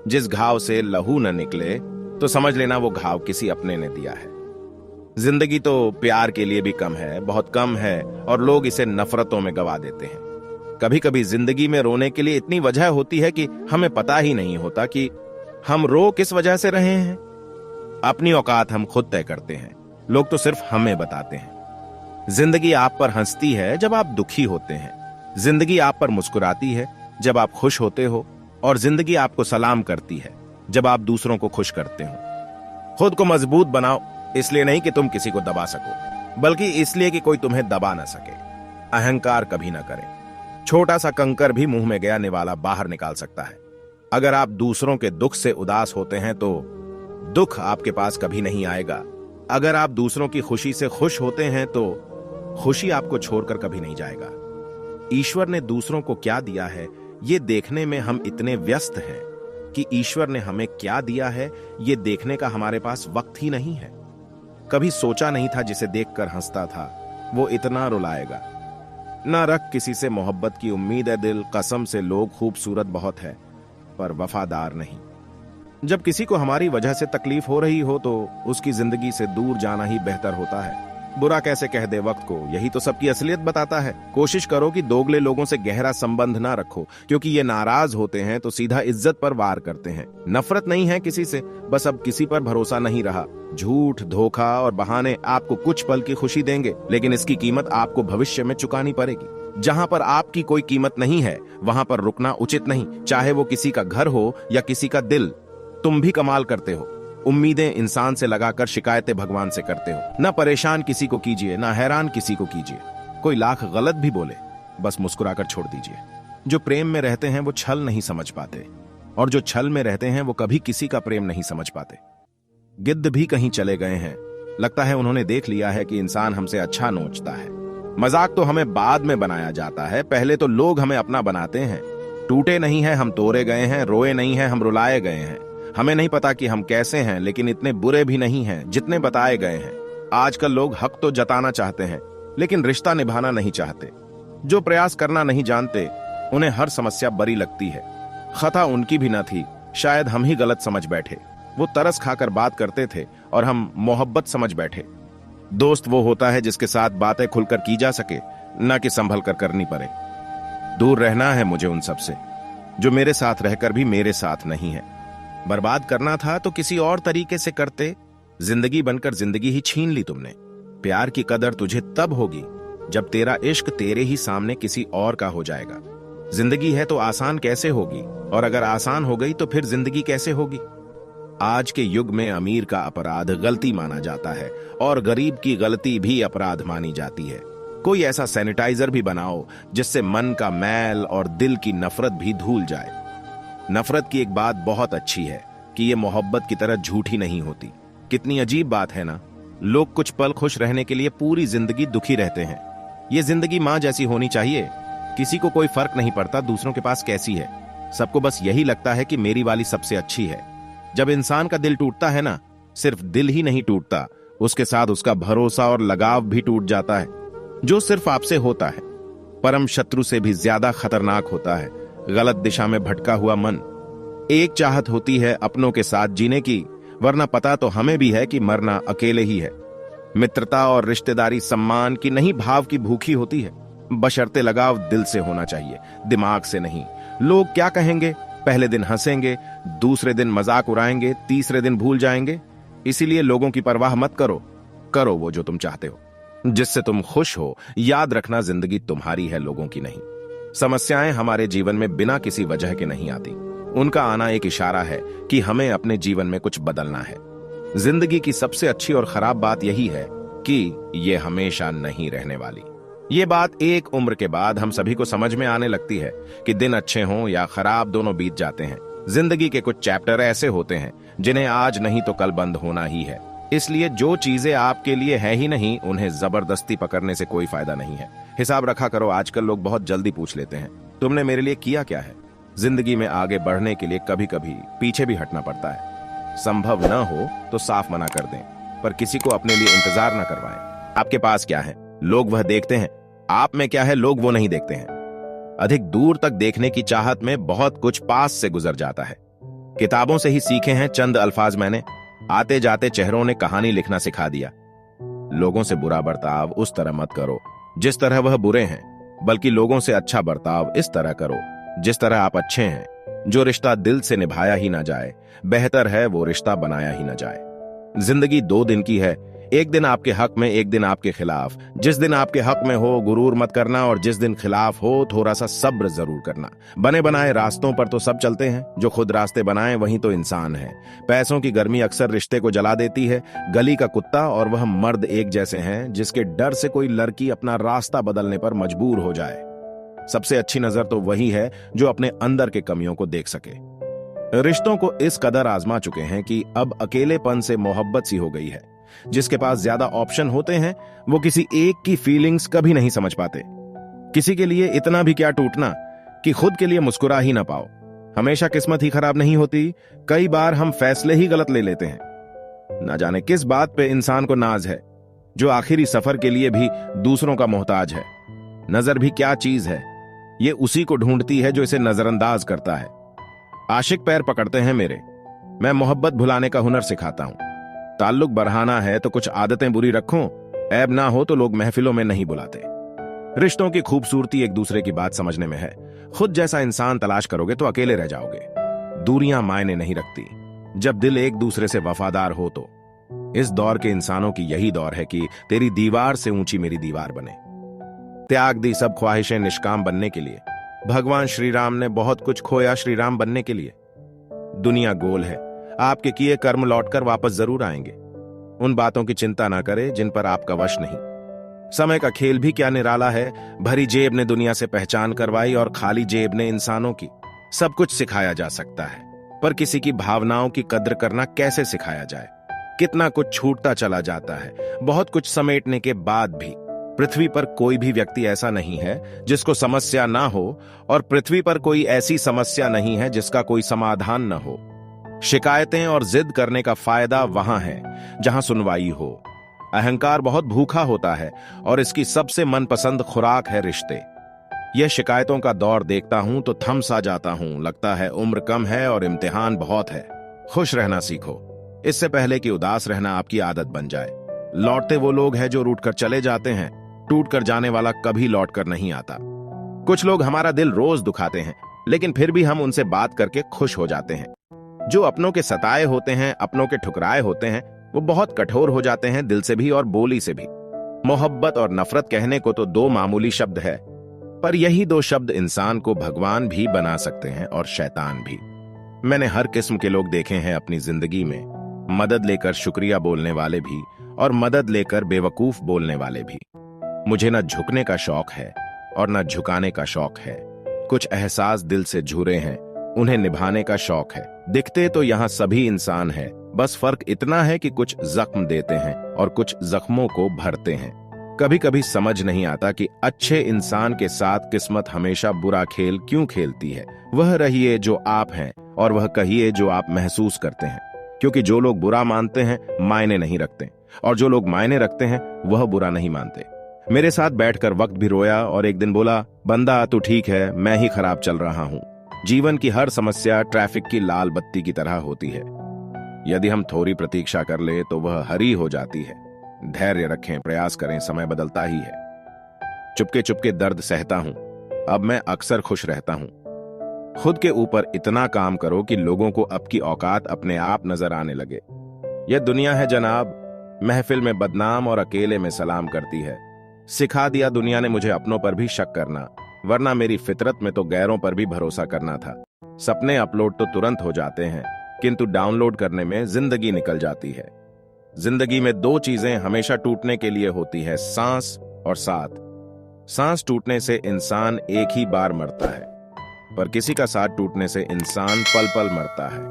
जिस घाव से लहू न निकले तो समझ लेना वो घाव किसी अपने ने दिया है। जिंदगी तो प्यार के लिए भी कम है, बहुत कम है, और लोग इसे नफरतों में गवा देते हैं। कभी कभी जिंदगी में रोने के लिए इतनी वजह होती है कि हमें पता ही नहीं होता कि हम रो किस वजह से रहे हैं। अपनी औकात हम खुद तय करते हैं, लोग तो सिर्फ हमें बताते हैं। जिंदगी आप पर हंसती है जब आप दुखी होते हैं, जिंदगी आप पर मुस्कुराती है जब आप खुश होते हो, और जिंदगी आपको सलाम करती है जब आप दूसरों को खुश करते हो। खुद को मजबूत बनाओ, इसलिए नहीं कि तुम किसी को दबा सको, बल्कि इसलिए कि कोई तुम्हें दबा ना सके। अहंकार कभी ना करें। छोटा सा कंकर भी मुंह में गया निवाला बाहर निकाल सकता है। अगर आप दूसरों के दुख से उदास होते हैं तो दुख आपके पास कभी नहीं आएगा। अगर आप दूसरों की खुशी से खुश होते हैं तो खुशी आपको छोड़कर कभी नहीं जाएगा। ईश्वर ने दूसरों को क्या दिया है ये देखने में हम इतने व्यस्त हैं कि ईश्वर ने हमें क्या दिया है ये देखने का हमारे पास वक्त ही नहीं है। कभी सोचा नहीं था जिसे देखकर हंसता था वो इतना रुलाएगा। ना रख किसी से मोहब्बत की उम्मीद है दिल, कसम से लोग खूबसूरत बहुत है पर वफादार नहीं। जब किसी को हमारी वजह से तकलीफ हो रही हो तो उसकी जिंदगी से दूर जाना ही बेहतर होता है। बुरा कैसे कह दे वक्त को, यही तो सबकी असलियत बताता है। कोशिश करो कि दोगले लोगों से गहरा संबंध ना रखो, क्योंकि ये नाराज होते हैं तो सीधा इज्जत पर वार करते हैं। नफरत नहीं है किसी से, बस अब किसी पर भरोसा नहीं रहा। झूठ, धोखा और बहाने आपको कुछ पल की खुशी देंगे, लेकिन इसकी कीमत आपको भविष्य में चुकानी पड़ेगी। जहां पर आपकी कोई कीमत नहीं है वहां पर रुकना उचित नहीं, चाहे वो किसी का घर हो या किसी का दिल। तुम भी कमाल करते हो। उम्मीदें इंसान से लगाकर शिकायतें भगवान से करते हो। ना परेशान किसी को कीजिए, ना हैरान किसी को कीजिए। कोई लाख गलत भी बोले बस मुस्कुराकर छोड़ दीजिए। जो प्रेम में रहते हैं वो छल नहीं समझ पाते, और जो छल में रहते हैं वो कभी किसी का प्रेम नहीं समझ पाते। गिद्ध भी कहीं चले गए हैं, लगता है उन्होंने देख लिया है कि इंसान हमसे अच्छा नोचता है। मजाक तो हमें बाद में बनाया जाता है, पहले तो लोग हमें अपना बनाते हैं। टूटे नहीं है हम तोड़े गए हैं, रोए नहीं है हम रुलाए गए हैं। हमें नहीं पता कि हम कैसे हैं, लेकिन इतने बुरे भी नहीं हैं जितने बताए गए हैं। आजकल लोग हक तो जताना चाहते हैं लेकिन रिश्ता निभाना नहीं चाहते। जो प्रयास करना नहीं जानते उन्हें हर समस्या बड़ी लगती है। खता उनकी भी न थी, शायद हम ही गलत समझ बैठे। वो तरस खाकर बात करते थे और हम मोहब्बत समझ बैठे। दोस्त वो होता है जिसके साथ बातें खुलकर की जा सके, न कि संभल कर करनी पड़े। दूर रहना है मुझे उन सब से जो मेरे साथ रहकर भी मेरे साथ नहीं है। बर्बाद करना था तो किसी और तरीके से करते, जिंदगी बनकर जिंदगी ही छीन ली तुमने। प्यार की कदर तुझे तब होगी जब तेरा इश्क तेरे ही सामने किसी और का हो जाएगा। जिंदगी है तो आसान कैसे होगी, और अगर आसान हो गई तो फिर जिंदगी कैसे होगी। आज के युग में अमीर का अपराध गलती माना जाता है और गरीब की गलती भी अपराध मानी जाती है। कोई ऐसा सैनिटाइजर भी बनाओ जिससे मन का मैल और दिल की नफरत भी धूल जाए। नफरत की एक बात बहुत अच्छी है कि ये मोहब्बत की तरह झूठी नहीं होती। कितनी अजीब बात है ना, लोग कुछ पल खुश रहने के लिए पूरी जिंदगी दुखी रहते हैं। ये जिंदगी माँ जैसी होनी चाहिए। किसी को कोई फर्क नहीं पड़ता दूसरों के पास कैसी है, सबको बस यही लगता है कि मेरी वाली सबसे अच्छी है। जब इंसान का दिल टूटता है ना, सिर्फ दिल ही नहीं टूटता, उसके साथ उसका भरोसा और लगाव भी टूट जाता है। जो सिर्फ आपसे होता है परम शत्रु से भी ज्यादा खतरनाक होता है। गलत दिशा में भटका हुआ मन। एक चाहत होती है अपनों के साथ जीने की, वरना पता तो हमें भी है कि मरना अकेले ही है। मित्रता और रिश्तेदारी सम्मान की नहीं भाव की भूखी होती है, बशर्ते लगाव दिल से होना चाहिए, दिमाग से नहीं। लोग क्या कहेंगे, पहले दिन हंसेंगे, दूसरे दिन मजाक उड़ाएंगे, तीसरे दिन भूल जाएंगे। इसीलिए लोगों की परवाह मत करो, करो वो जो तुम चाहते हो, जिससे तुम खुश हो। याद रखना जिंदगी तुम्हारी है, लोगों की नहीं। समस्याएं हमारे जीवन में बिना किसी वजह के नहीं आती, उनका आना एक इशारा है कि हमें अपने जीवन में कुछ बदलना है। जिंदगी की सबसे अच्छी और खराब बात यही है कि ये हमेशा नहीं रहने वाली। ये बात एक उम्र के बाद हम सभी को समझ में आने लगती है कि दिन अच्छे हों या खराब दोनों बीत जाते हैं। जिंदगी के कुछ चैप्टर ऐसे होते हैं जिन्हें आज नहीं तो कल बंद होना ही है। इसलिए जो चीजें आपके लिए है ही नहीं उन्हें जबरदस्ती पकड़ने से कोई फायदा नहीं है। हिसाब रखा करो, आजकल लोग बहुत जल्दी पूछ लेते हैं तुमने मेरे लिए किया क्या है। जिंदगी में आगे बढ़ने के लिए कभी कभी पीछे भी हटना पड़ता है। संभव न हो तो साफ मना कर दें, पर किसी को अपने लिए इंतजार न करवाएं। आपके पास क्या है लोग वह देखते हैं, आप में क्या है लोग वो नहीं देखते हैं। अधिक दूर तक देखने की चाहत में बहुत कुछ पास से गुजर जाता है। किताबों से ही सीखे हैं चंद अल्फाज मैंने, आते जाते चेहरों ने कहानी लिखना सिखा दिया। लोगों से बुरा बर्ताव उस तरह मत करो जिस तरह वह बुरे हैं, बल्कि लोगों से अच्छा बर्ताव इस तरह करो जिस तरह आप अच्छे हैं। जो रिश्ता दिल से निभाया ही ना जाए, बेहतर है वो रिश्ता बनाया ही ना जाए। जिंदगी 2 दिन की है, एक दिन आपके हक में, एक दिन आपके खिलाफ। जिस दिन आपके हक में हो गुरूर मत करना, और जिस दिन खिलाफ हो थोड़ा सा सब्र जरूर करना। बने बनाए रास्तों पर तो सब चलते हैं, जो खुद रास्ते बनाए वही तो इंसान है। पैसों की गर्मी अक्सर रिश्ते को जला देती है। गली का कुत्ता और वह मर्द एक जैसे हैं, जिसके डर से कोई लड़की अपना रास्ता बदलने पर मजबूर हो जाए। सबसे अच्छी नजर तो वही है जो अपने अंदर के कमियों को देख सके। रिश्तों को इस कदर आजमा चुके हैं कि अब अकेलेपन से मोहब्बत सी हो गई है। जिसके पास ज्यादा ऑप्शन होते हैं वो किसी एक की फीलिंग्स कभी नहीं समझ पाते। किसी के लिए इतना भी क्या टूटना कि खुद के लिए मुस्कुरा ही ना पाओ। हमेशा किस्मत ही खराब नहीं होती, कई बार हम फैसले ही गलत ले लेते हैं। ना जाने किस बात पे इंसान को नाज है, जो आखिरी सफर के लिए भी दूसरों का मोहताज है। नजर भी क्या चीज है, ये उसी को ढूंढती है जो इसे नजरअंदाज करता है। आशिक पैर पकड़ते हैं मेरे, मैं मोहब्बत भुलाने का हुनर सिखाता हूं। ताल्लुक बढ़ाना है तो कुछ आदतें बुरी रखो, ऐब ना हो तो लोग महफिलों में नहीं बुलाते। रिश्तों की खूबसूरती एक दूसरे की बात समझने में है। खुद जैसा इंसान तलाश करोगे तो अकेले रह जाओगे। दूरियां मायने नहीं रखती जब दिल एक दूसरे से वफादार हो तो। इस दौर के इंसानों की यही दौर है कि तेरी दीवार से ऊंची मेरी दीवार बने। त्याग दी सब ख्वाहिशें निष्काम बनने के लिए। भगवान श्री राम ने बहुत कुछ खोया श्री राम बनने के लिए। दुनिया गोल है, आपके किए कर्म लौटकर वापस जरूर आएंगे। उन बातों की चिंता ना करें जिन पर आपका वश नहीं। समय का खेल भी क्या निराला है, भरी जेब ने दुनिया से पहचान करवाई और खाली जेब ने इंसानों की। सब कुछ सिखाया जा सकता है, पर किसी की भावनाओं की कद्र करना कैसे सिखाया जाए। कितना कुछ छूटता चला जाता है, बहुत कुछ समेटने के बाद भी। पृथ्वी पर कोई भी व्यक्ति ऐसा नहीं है जिसको समस्या ना हो, और पृथ्वी पर कोई ऐसी समस्या नहीं है जिसका कोई समाधान न हो। शिकायतें और जिद करने का फायदा वहां है जहां सुनवाई हो। अहंकार बहुत भूखा होता है और इसकी सबसे मनपसंद खुराक है रिश्ते। यह शिकायतों का दौर देखता हूं तो थम सा जाता हूं, लगता है उम्र कम है और इम्तिहान बहुत है। खुश रहना सीखो, इससे पहले कि उदास रहना आपकी आदत बन जाए। लौटते वो लोग हैं जो रूठकर चले जाते हैं, टूटकर जाने वाला कभी लौटकर नहीं आता। कुछ लोग हमारा दिल रोज दुखाते हैं, लेकिन फिर भी हम उनसे बात करके खुश हो जाते हैं। जो अपनों के सताए होते हैं, अपनों के ठुकराए होते हैं, वो बहुत कठोर हो जाते हैं, दिल से भी और बोली से भी। मोहब्बत और नफरत कहने को तो 2 मामूली शब्द है, पर यही 2 शब्द इंसान को भगवान भी बना सकते हैं और शैतान भी। मैंने हर किस्म के लोग देखे हैं अपनी जिंदगी में, मदद लेकर शुक्रिया बोलने वाले भी और मदद लेकर बेवकूफ बोलने वाले भी। मुझे न झुकने का शौक है और न झुकाने का शौक है। कुछ एहसास दिल से जुड़े हैं, उन्हें निभाने का शौक है। दिखते तो यहाँ सभी इंसान है, बस फर्क इतना है कि कुछ जख्म देते हैं और कुछ जख्मों को भरते हैं। कभी कभी समझ नहीं आता कि अच्छे इंसान के साथ किस्मत हमेशा बुरा खेल क्यों खेलती है। वह रहिए जो आप हैं और वह कहिए जो आप महसूस करते हैं, क्योंकि जो लोग बुरा मानते हैं मायने नहीं रखते, और जो लोग मायने रखते हैं वह बुरा नहीं मानते। मेरे साथ बैठकर वक्त भी रोया और एक दिन बोला, बंदा तू ठीक है, मैं ही खराब चल रहा हूं। जीवन की हर समस्या ट्रैफिक की लाल बत्ती की तरह होती है। यदि हम थोड़ी प्रतीक्षा कर ले तो वह हरी हो जाती है। धैर्य रखें, प्रयास करें, समय बदलता ही है। चुपके चुपके दर्द सहता हूं, अब मैं अक्सर खुश रहता हूं। खुद के ऊपर इतना काम करो कि लोगों को अब की औकात अपने आप नजर आने लगे। यह दुनिया है जनाब, महफिल में बदनाम और अकेले में सलाम करती है। सिखा दिया दुनिया ने मुझे अपनों पर भी शक करना, वरना मेरी फितरत में तो गैरों पर भी भरोसा करना था। सपने अपलोड तो तुरंत हो जाते हैं, किंतु डाउनलोड करने में जिंदगी निकल जाती है। जिंदगी में 2 चीजें हमेशा टूटने के लिए होती है, सांस और साथ। सांस टूटने से इंसान एक ही बार मरता है, पर किसी का साथ टूटने से इंसान पल पल मरता है।